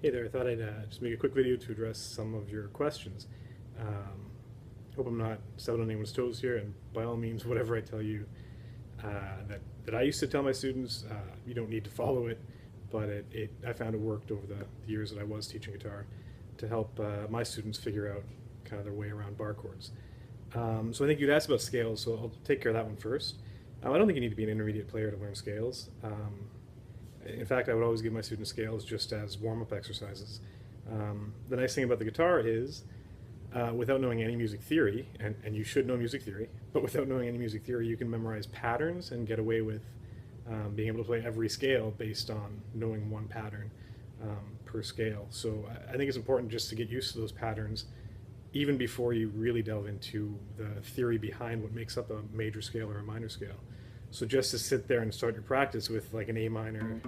Hey there, I thought I'd just make a quick video to address some of your questions. Hope I'm not stepping on anyone's toes here, and by all means, whatever I tell you that I used to tell my students, you don't need to follow it, but I found it worked over the years that I was teaching guitar to help my students figure out kind of their way around bar chords. So I think you'd asked about scales, so I'll take care of that one first. I don't think you need to be an intermediate player to learn scales. In fact, I would always give my students scales just as warm-up exercises. The nice thing about the guitar is, without knowing any music theory, and you should know music theory, but without knowing any music theory, you can memorize patterns and get away with being able to play every scale based on knowing one pattern per scale. So I think it's important just to get used to those patterns even before you really delve into the theory behind what makes up a major scale or a minor scale. So just to sit there and start your practice with like an A minor,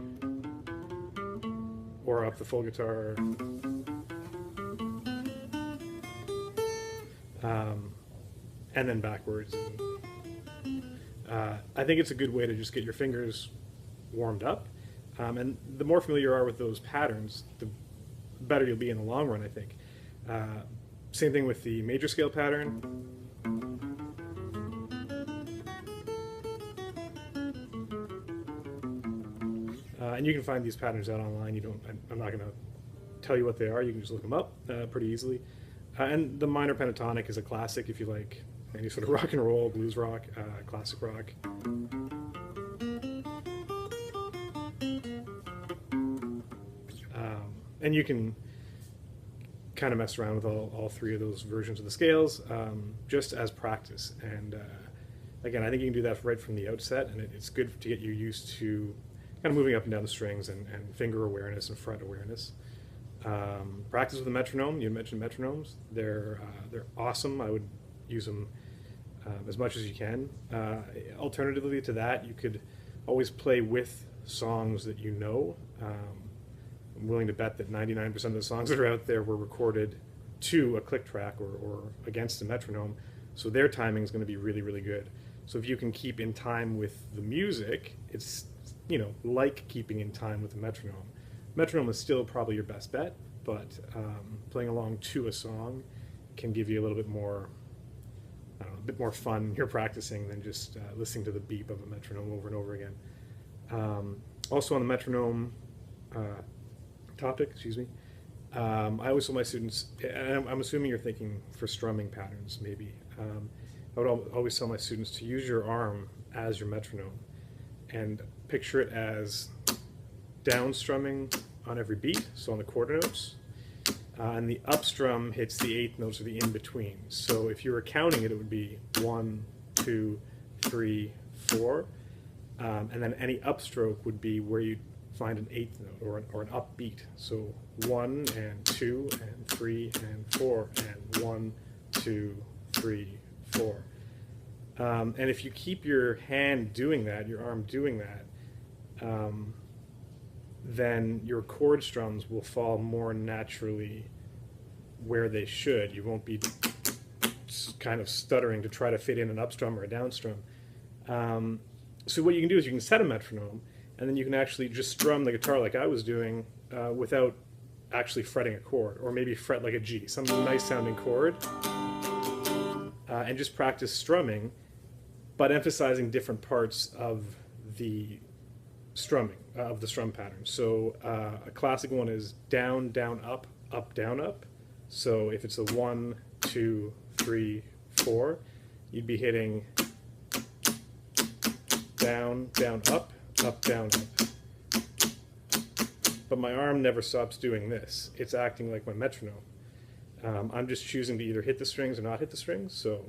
or up the full guitar, and then backwards. I think it's a good way to just get your fingers warmed up. And the more familiar you are with those patterns, the better you'll be in the long run, I think. Same thing with the major scale pattern. And you can find these patterns out online. I'm not going to tell you what they are. You can just look them up pretty easily. And the minor pentatonic is a classic if you like any sort of rock and roll, blues rock, classic rock. And you can kind of mess around with all three of those versions of the scales just as practice. And again, I think you can do that right from the outset, and it's good to get you used to kind of moving up and down the strings and finger awareness and fret awareness. Practice with a metronome. You mentioned metronomes. They're awesome. I would use them as much as you can. Alternatively to that, you could always play with songs that you know. I'm willing to bet that 99% of the songs that are out there were recorded to a click track or against a metronome, so their timing is going to be really, really good. So if you can keep in time with the music, it's like keeping in time with a metronome. Metronome is still probably your best bet, but playing along to a song can give you a little bit more, I don't know, a bit more fun when you're practicing than just listening to the beep of a metronome over and over again. Also on the metronome topic, I always tell my students, and I'm assuming you're thinking for strumming patterns maybe, I would always tell my students to use your arm as your metronome and picture it as down strumming on every beat, so on the quarter notes, and the up strum hits the eighth notes or the in between. So if you were counting it, it would be 1, 2, 3, 4, and then any upstroke would be where you find an eighth note or an upbeat. So 1 and 2 and 3 and 4 and 1, 2, 3, 4. And if you keep your hand doing that, your arm doing that, then your chord strums will fall more naturally where they should. You won't be kind of stuttering to try to fit in an upstrum or a downstrum. So what you can do is you can set a metronome, and then you can actually just strum the guitar like I was doing without actually fretting a chord, or maybe fret like a G, some nice sounding chord, and just practice strumming, but emphasizing different parts of the strumming, of the strum pattern. So a classic one is down, down, up, down, up. So if it's a 1, 2, 3, 4, you'd be hitting down, down, up, down, up. But my arm never stops doing this. It's acting like my metronome. I'm just choosing to either hit the strings or not hit the strings. So,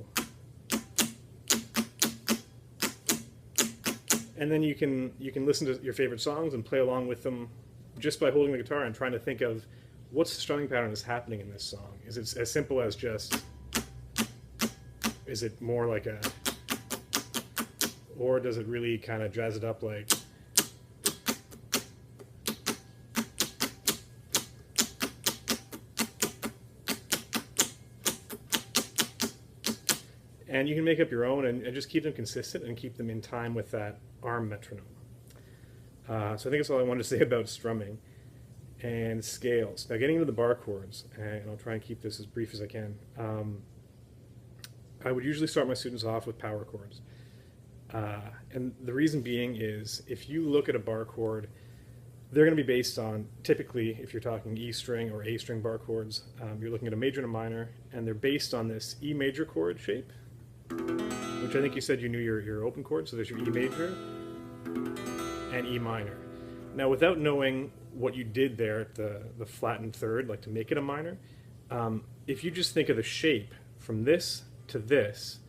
and then you can listen to your favorite songs and play along with them just by holding the guitar and trying to think of what's the strumming pattern that's happening in this song. Is it as simple as just, is it more like a, or does it really kind of jazz it up like, and you can make up your own and just keep them consistent and keep them in time with that arm metronome. So I think that's all I wanted to say about strumming. and scales. Now getting into the bar chords, and I'll try and keep this as brief as I can. I would usually start my students off with power chords. And the reason being is if you look at a bar chord, they're going to be based on, typically, if you're talking E string or A string bar chords, you're looking at a major and a minor, and they're based on this E major chord shape, which I think you said you knew your open chord, so there's your E major and E minor. Now, without knowing what you did there at the flattened third, like to make it a minor, if you just think of the shape from this to this,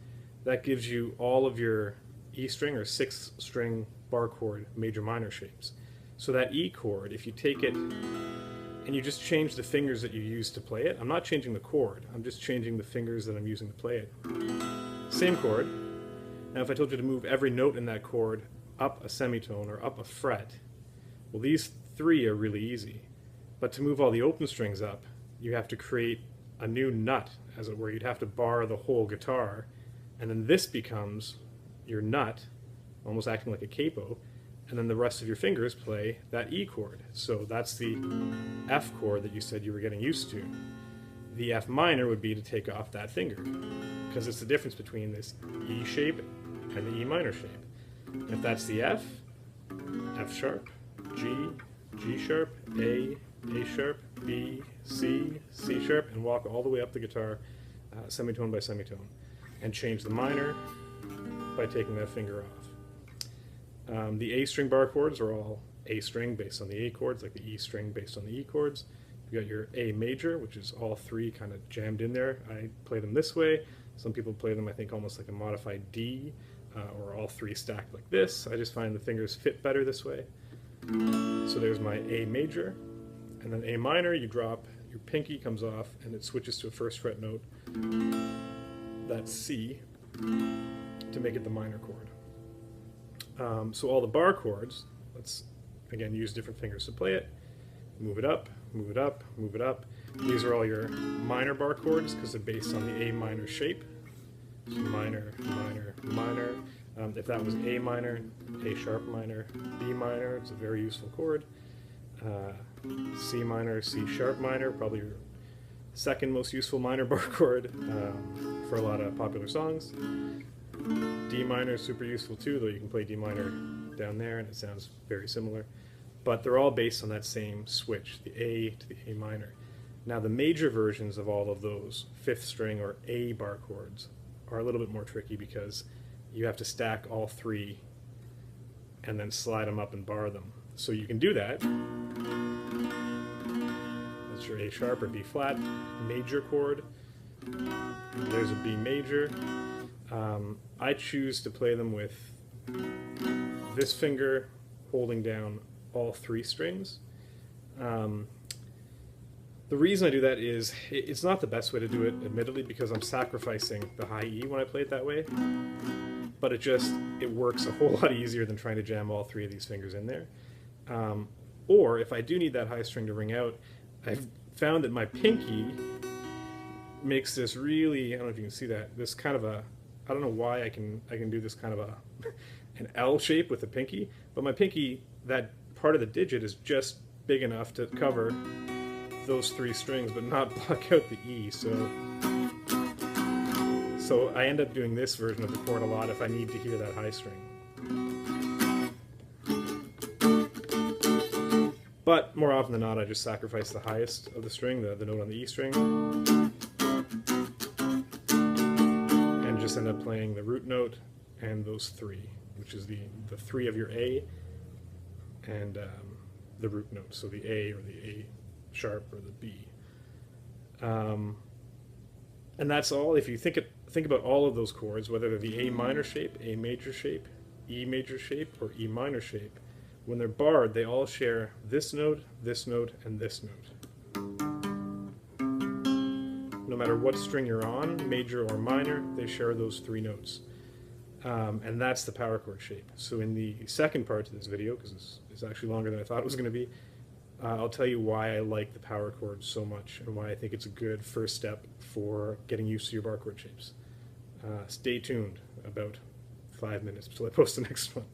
that gives you all of your E string or 6th string bar chord major minor shapes. So that E chord, if you take it and you just change the fingers that you use to play it, I'm not changing the chord, I'm just changing the fingers that I'm using to play it. Same chord. Now if I told you to move every note in that chord up a semitone or up a fret, well, these 3 are really easy. But to move all the open strings up, you have to create a new nut, as it were. You'd have to bar the whole guitar, and then this becomes your nut, almost acting like a capo, and then the rest of your fingers play that E chord. So that's the F chord that you said you were getting used to. The F minor would be to take off that finger, because it's the difference between this E shape and the E minor shape. And if that's the F, F sharp, G, G sharp, A sharp, B, C, C sharp, and walk all the way up the guitar, semitone by semitone, and change the minor by taking that finger off. The A string bar chords are all A string based on the A chords, like the E string based on the E chords. You've got your A major, which is all 3 kind of jammed in there. I play them this way. Some people play them, I think, almost like a modified D, or all 3 stacked like this. I just find the fingers fit better this way. So there's my A major, and then A minor, you drop, your pinky comes off, and it switches to a 1st fret note. That's C, to make it the minor chord. So all the bar chords, let's again use different fingers to play it. Move it up, move it up, move it up. These are all your minor bar chords because they're based on the A minor shape. So minor, minor, minor. If that was A minor, A sharp minor, B minor, it's a very useful chord. C minor, C sharp minor, probably your 2nd most useful minor bar chord for a lot of popular songs. D minor is super useful too, though you can play D minor down there and it sounds very similar. But they're all based on that same switch, the A to the A minor. Now the major versions of all of those 5th string or A bar chords are a little bit more tricky because you have to stack all 3 and then slide them up and bar them. So you can do that. That's your A sharp or B flat major chord. There's a B major. I choose to play them with this finger holding down all 3 strings. The reason I do that is it's not the best way to do it, admittedly, because I'm sacrificing the high E when I play it that way. But it works a whole lot easier than trying to jam all 3 of these fingers in there. Or if I do need that high string to ring out, I've found that my pinky makes this really, I don't know if you can see that, this kind of a, I don't know why I can do this kind of an L shape with the pinky, but my pinky, that part of the digit is just big enough to cover those 3 strings but not block out the E. So I end up doing this version of the chord a lot if I need to hear that high string. But more often than not, I just sacrifice the highest of the string, the note on the E string, and just end up playing the root note and those 3, which is the 3 of your A and the root note, so the A or the A sharp or the B. And that's all. If you think about all of those chords, whether they're the A minor shape, A major shape, E major shape, or E minor shape, when they're barred, they all share this note, and this note. No matter what string you're on, major or minor, they share those 3 notes. And that's the power chord shape. So in the second part to this video, because it's actually longer than I thought it was going to be, I'll tell you why I like the power chord so much and why I think it's a good first step for getting used to your bar chord shapes. Stay tuned, about 5 minutes until I post the next one.